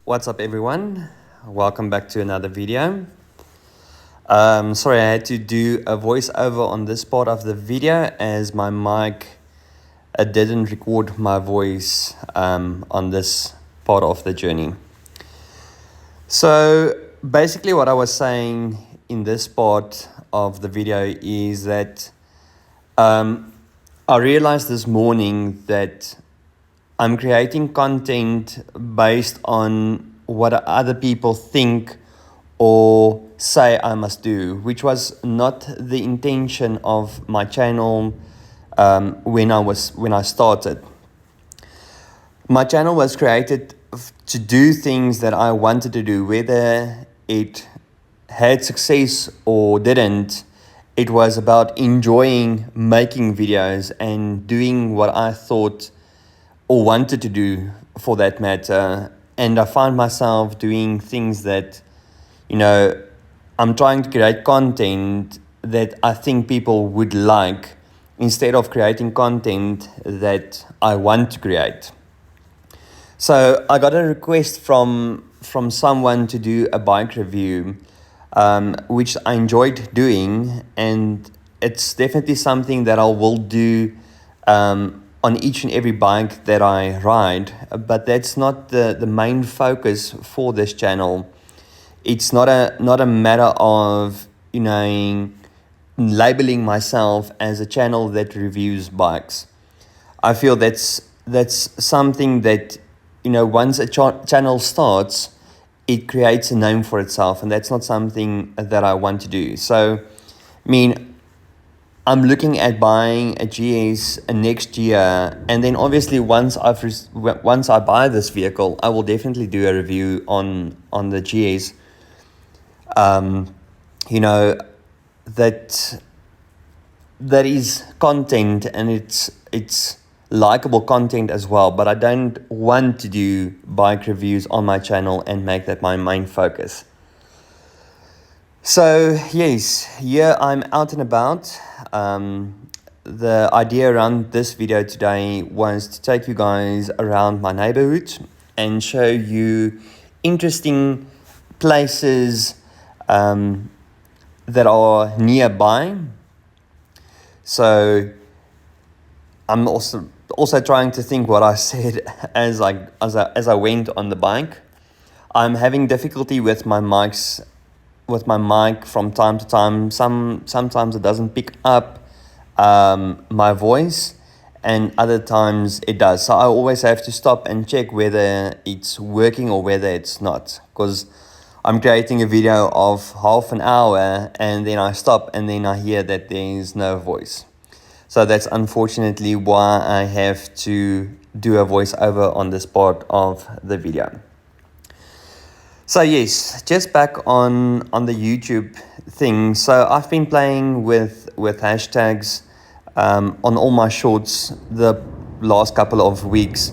What's up everyone? Welcome back to another video. Sorry, I had to do a voiceover on this part of the video as my mic didn't record my voice on this part of the journey. So basically what I was saying in this part of the video is that I realized this morning that I'm creating content based on what other people think or say I must do, which was not the intention of my channel when I started. My channel was created to do things that I wanted to do, whether it had success or didn't. It was about enjoying making videos and doing what I thought or wanted to do for that matter. And I found myself doing things that, I'm trying to create content that I think people would like instead of creating content that I want to create. So I got a request from someone to do a bike review, which I enjoyed doing, and it's definitely something that I will do on each and every bike that I ride, but that's not the main focus for this channel. It's not a matter of labeling myself as a channel that reviews bikes. I feel that's something that once a channel starts, it creates a name for itself, and that's not something that I want to do. So I'm looking at buying a GS next year, and then obviously once I buy this vehicle, I will definitely do a review on the GS. That is content, and it's likable content as well, but I don't want to do bike reviews on my channel and make that my main focus. So yes, here I'm out and about. The idea around this video today was to take you guys around my neighborhood and show you interesting places that are nearby. So I'm also trying to think what I said as I went on the bike. I'm having difficulty with my mic from time to time. Sometimes it doesn't pick up my voice, and other times it does. So I always have to stop and check whether it's working or whether it's not, because I'm creating a video of half an hour and then I stop and then I hear that there's no voice. So that's unfortunately why I have to do a voiceover on this part of the video. So yes, just back on the YouTube thing. So I've been playing with hashtags on all my shorts the last couple of weeks,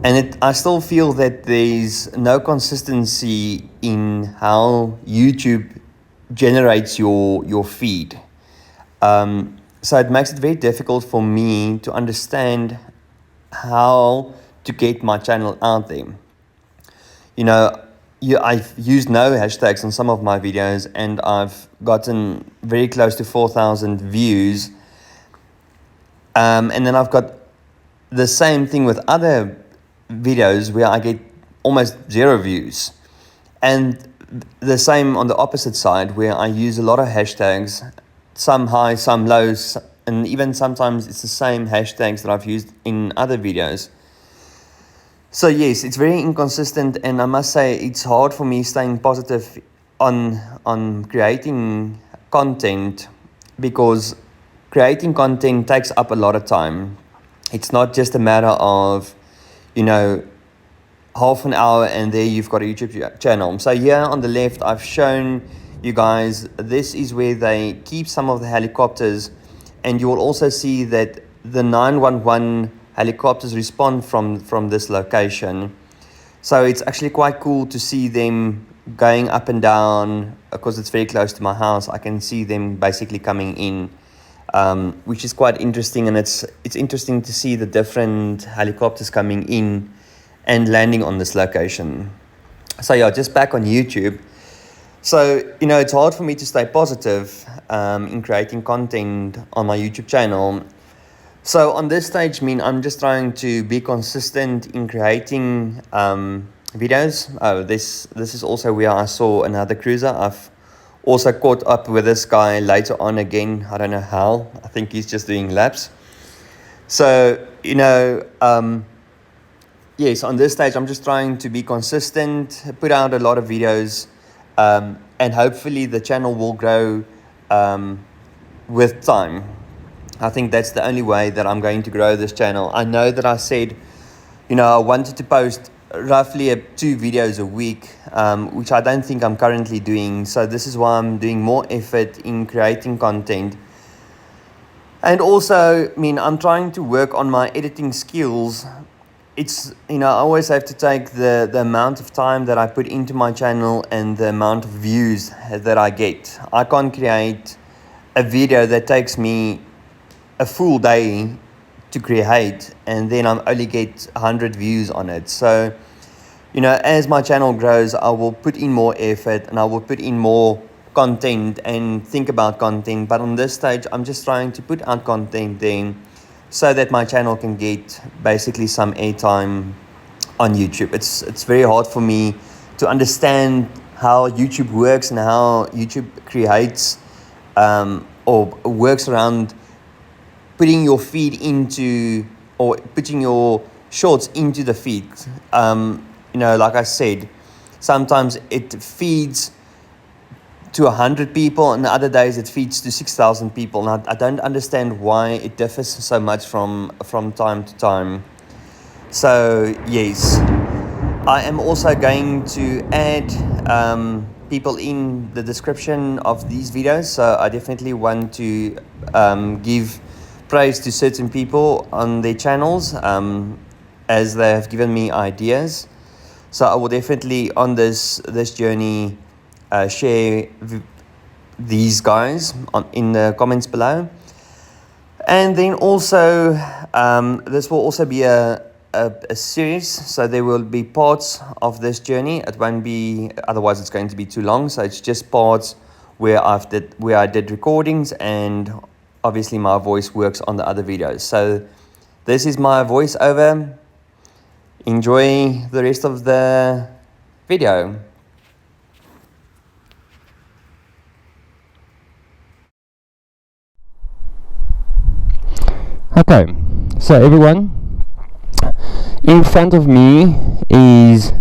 and I still feel that there's no consistency in how YouTube generates your feed. So it makes it very difficult for me to understand how to get my channel out there. I've used no hashtags on some of my videos, and I've gotten very close to 4,000 views. And then I've got the same thing with other videos where I get almost 0 views. And the same on the opposite side, where I use a lot of hashtags, some high, some low, and even sometimes it's the same hashtags that I've used in other videos. So yes, it's very inconsistent, and I must say it's hard for me staying positive on creating content, because creating content takes up a lot of time. It's not just a matter of, half an hour and there you've got a YouTube channel. So here on the left, I've shown you guys, this is where they keep some of the helicopters, and you will also see that the 911 helicopters respond from this location. So it's actually quite cool to see them going up and down, because it's very close to my house. I can see them basically coming in, which is quite interesting, and it's interesting to see the different helicopters coming in and landing on this location. So yeah, just back on YouTube. So, it's hard for me to stay positive in creating content on my YouTube channel. So on this stage, I'm just trying to be consistent in creating videos. Oh, this is also where I saw another cruiser. I've also caught up with this guy later on again. I don't know how. I think he's just doing laps. So, yes, on this stage, I'm just trying to be consistent, put out a lot of videos, and hopefully the channel will grow with time. I think that's the only way that I'm going to grow this channel. I know that I said, I wanted to post roughly 2 videos a week, which I don't think I'm currently doing. So this is why I'm doing more effort in creating content. And also, I'm trying to work on my editing skills. It's, I always have to take the amount of time that I put into my channel and the amount of views that I get. I can't create a video that takes me a full day to create and then I only get 100 views on it. So, as my channel grows, I will put in more effort and I will put in more content and think about content. But on this stage, I'm just trying to put out content then so that my channel can get basically some airtime on YouTube. It's very hard for me to understand how YouTube works and how YouTube creates or works around putting your feed into, or putting your shorts into the feed. Like I said, sometimes it feeds to 100 people and the other days it feeds to 6,000 people. And I don't understand why it differs so much from time to time. So yes, I am also going to add people in the description of these videos. So I definitely want to give praise to certain people on their channels as they have given me ideas. So I will definitely on this journey share these guys in the comments below. And then also this will also be a series, so there will be parts of this journey. It won't be, otherwise it's going to be too long. So it's just parts where I did recordings, and obviously my voice works on the other videos. So this is my voiceover. Enjoy the rest of the video. Okay, so everyone, in front of me is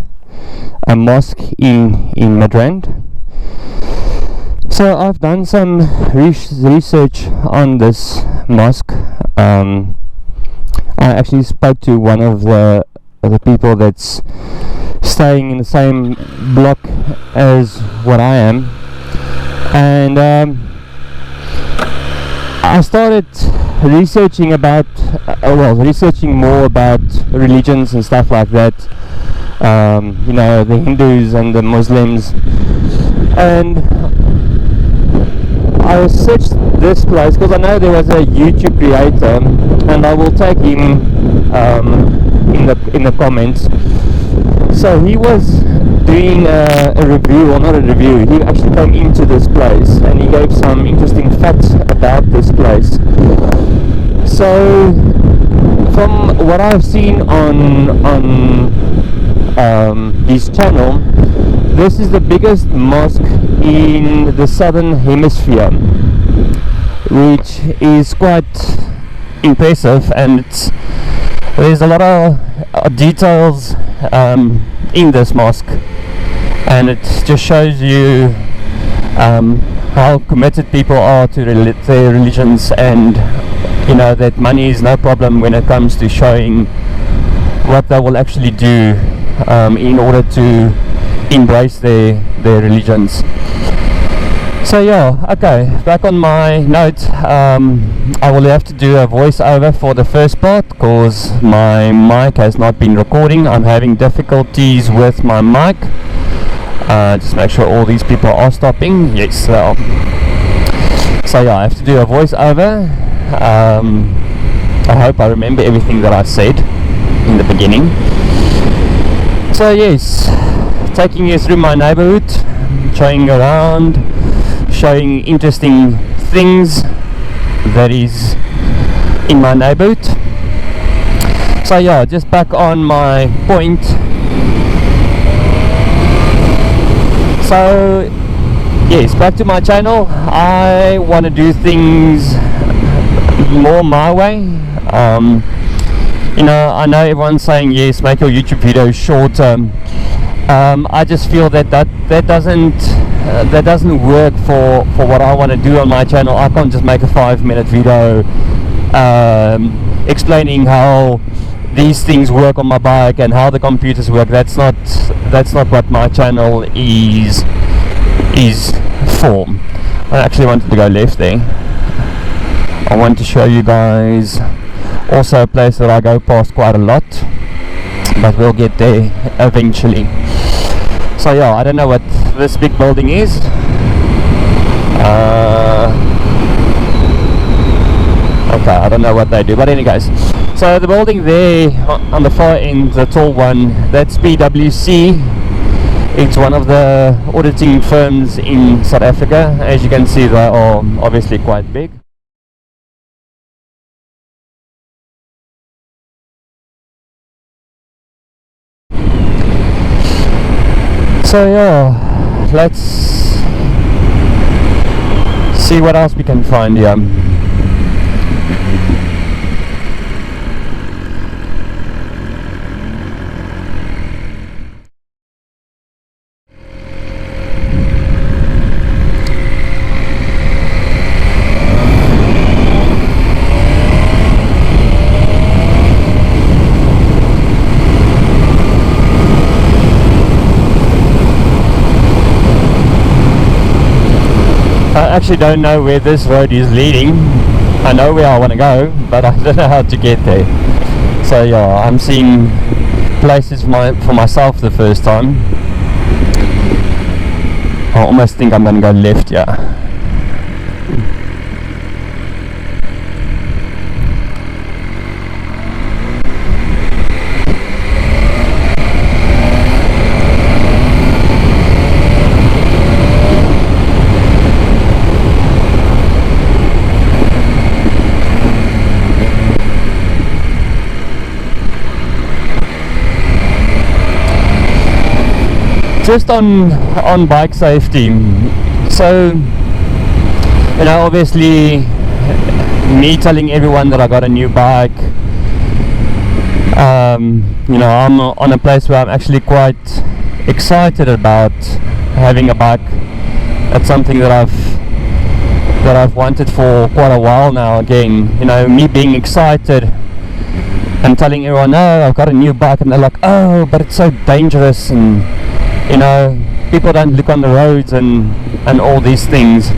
a mosque in Midrand. So I've done some research on this mosque. I actually spoke to one of the people that's staying in the same block as what I am, and I started researching more about religions and stuff like that. The Hindus and the Muslims, and I searched this place because I know there was a YouTube creator, and I will tag him in the comments. So he was doing a review, or not a review, he actually came into this place and he gave some interesting facts about this place. So from what I've seen on his channel, this is the biggest mosque in the southern hemisphere, which is quite impressive, and there's a lot of details in this mosque, and it just shows you how committed people are to their religions, and that money is no problem when it comes to showing what they will actually do in order to embrace their religions. So yeah, okay, back on my note, I will have to do a voiceover for the first part because my mic has not been recording. I'm having difficulties with my mic. Just make sure all these people are stopping. Yes, so yeah, I have to do a voiceover. I hope I remember everything that I said in the beginning. So yes, taking you through my neighbourhood, showing around, showing interesting things that is in my neighbourhood. So yeah, just back on my point. So yes, back to my channel. I want to do things more my way. You know, I know everyone's saying yes, make your YouTube videos shorter. I just feel that doesn't work for what I want to do on my channel. I can't just make a 5-minute video explaining how these things work on my bike and how the computers work. That's not what my channel is for. I actually wanted to go left there. I want to show you guys also a place that I go past quite a lot, but we'll get there eventually. So yeah, I don't know what this big building is. Okay, I don't know what they do, but anyways, so the building there on the far end, the tall one, that's PwC. It's one of the auditing firms in South Africa. As you can see, they are obviously quite big. So yeah, let's see what else we can find here. I actually don't know where this road is leading. I know where I want to go, but I don't know how to get there. So yeah, I'm seeing places for myself the first time. I almost think I'm going to go left, yeah. Just on bike safety, so you know, obviously me telling everyone that I got a new bike, you know, I'm on a place where I'm actually quite excited about having a bike. That's something that I've wanted for quite a while now. Again, you know, me being excited and telling everyone, oh, I've got a new bike, and they're like, oh, but it's so dangerous, and you know, people don't look on the roads and all these things.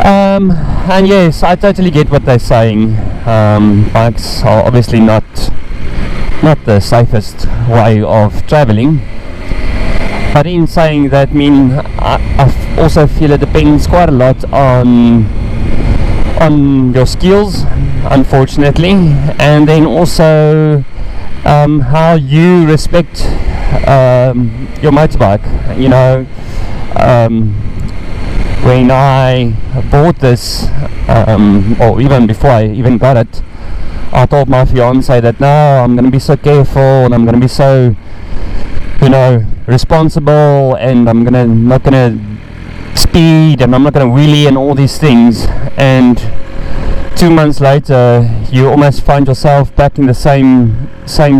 And yes, I totally get what they're saying. Bikes are obviously not the safest way of traveling. But in saying that, I also feel it depends quite a lot on your skills, unfortunately, and then also how you respect your motorbike. You know, when I bought this, or even before I even got it, I told my fiance that no, I'm going to be so careful and I'm going to be so, you know, responsible, and I'm not gonna speed, and I'm not gonna wheelie and all these things. And 2 months later, you almost find yourself back in the same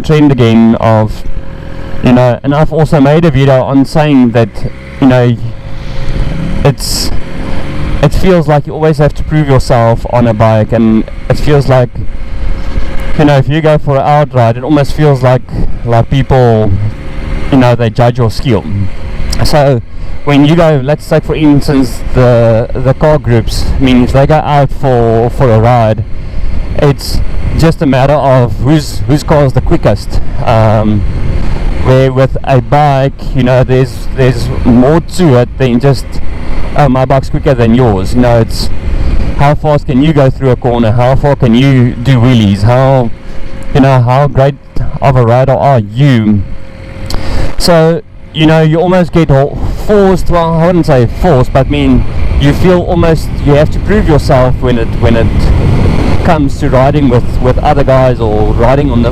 trend again of, you know. And I've also made a video on saying that, you know, it feels like you always have to prove yourself on a bike, and it feels like, you know, if you go for an outride, it almost feels like people, you know, they judge your skill. So when you go, let's take for instance the car groups, I mean, if they go out for a ride, it's just a matter of whose car is the quickest. Where with a bike, you know, there's more to it than just, oh, my bike's quicker than yours. You know, it's how fast can you go through a corner, how far can you do wheelies, how great of a rider are you. So you know, you almost get forced, well, I wouldn't say forced, but I mean, you feel almost you have to prove yourself when it comes to riding with other guys, or riding on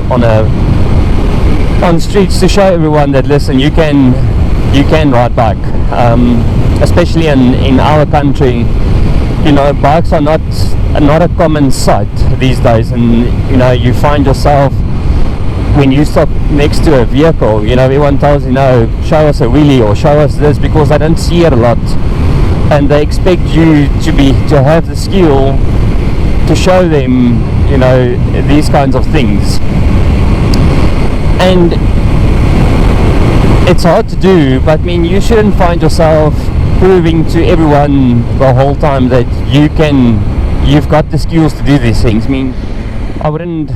streets, to show everyone that, listen, you can ride bike. Especially in our country, you know, bikes are not a common sight these days, and you know, you find yourself, when you stop next to a vehicle, you know, everyone tells you, no, show us a wheelie or show us this, because they don't see it a lot, and they expect you to have the skill to show them, you know, these kinds of things. And it's hard to do, but I mean, you shouldn't find yourself proving to everyone the whole time that you've got the skills to do these things. I mean, I wouldn't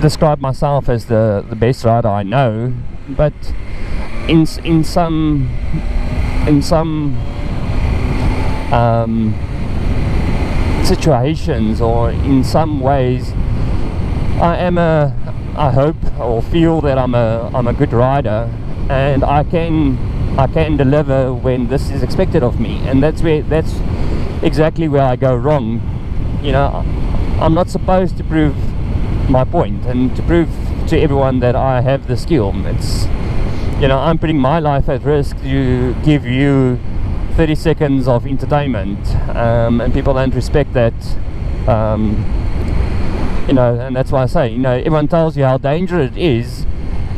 describe myself as the best rider I know, but in some situations, or in some ways, I hope or feel that I'm a good rider, and I can deliver when this is expected of me, and that's exactly where I go wrong. You know, I'm not supposed to prove my point and to prove to everyone that I have the skill. It's, you know, I'm putting my life at risk to give you 30 seconds of entertainment, and people don't respect that. You know, and that's why I say, you know, everyone tells you how dangerous it is,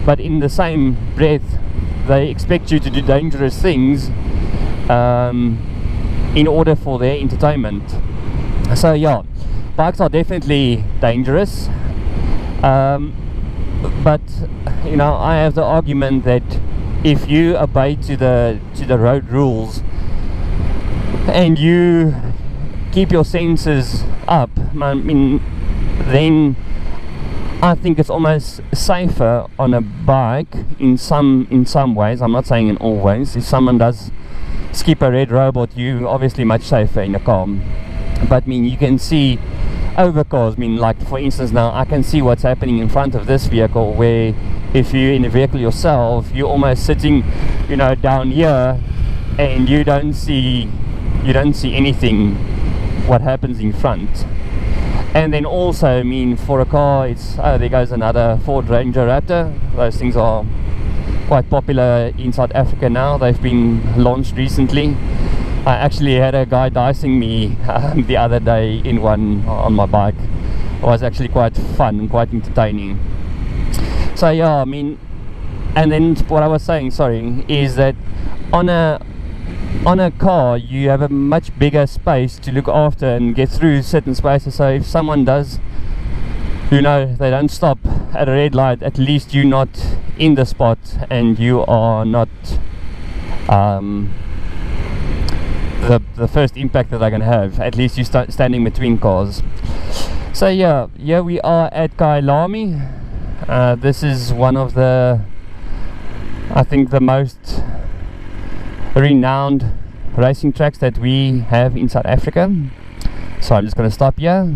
but in the same breath they expect you to do dangerous things in order for their entertainment. So yeah, bikes are definitely dangerous, but you know, I have the argument that if you obey to the road rules and you keep your senses up, I mean, then I think it's almost safer on a bike in some ways. I'm not saying in all ways. If someone does skip a red robot, you obviously much safer in a car. But I mean, you can see over cars. I mean, like for instance, now I can see what's happening in front of this vehicle, where if you're in a vehicle yourself, you're almost sitting, you know, down here, and you don't see anything what happens in front. And then also, I mean, for a car, it's, oh, there goes another Ford Ranger Raptor. Those things are quite popular in South Africa now. They've been launched recently. I actually had a guy dicing me the other day in one on my bike. It was actually quite fun, quite entertaining. So yeah, I mean, and then what I was saying, sorry, is that on a car you have a much bigger space to look after and get through certain spaces. So if someone does, you know, they don't stop at a red light, at least you're not in the spot, and you are not the first impact that they're going to have. At least you're standing between cars. So yeah, here we are at Kailami. This is one of the, I think, the most renowned racing tracks that we have in South Africa. So I'm just going to stop here,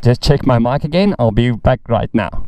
just check my mic again. I'll be back right now.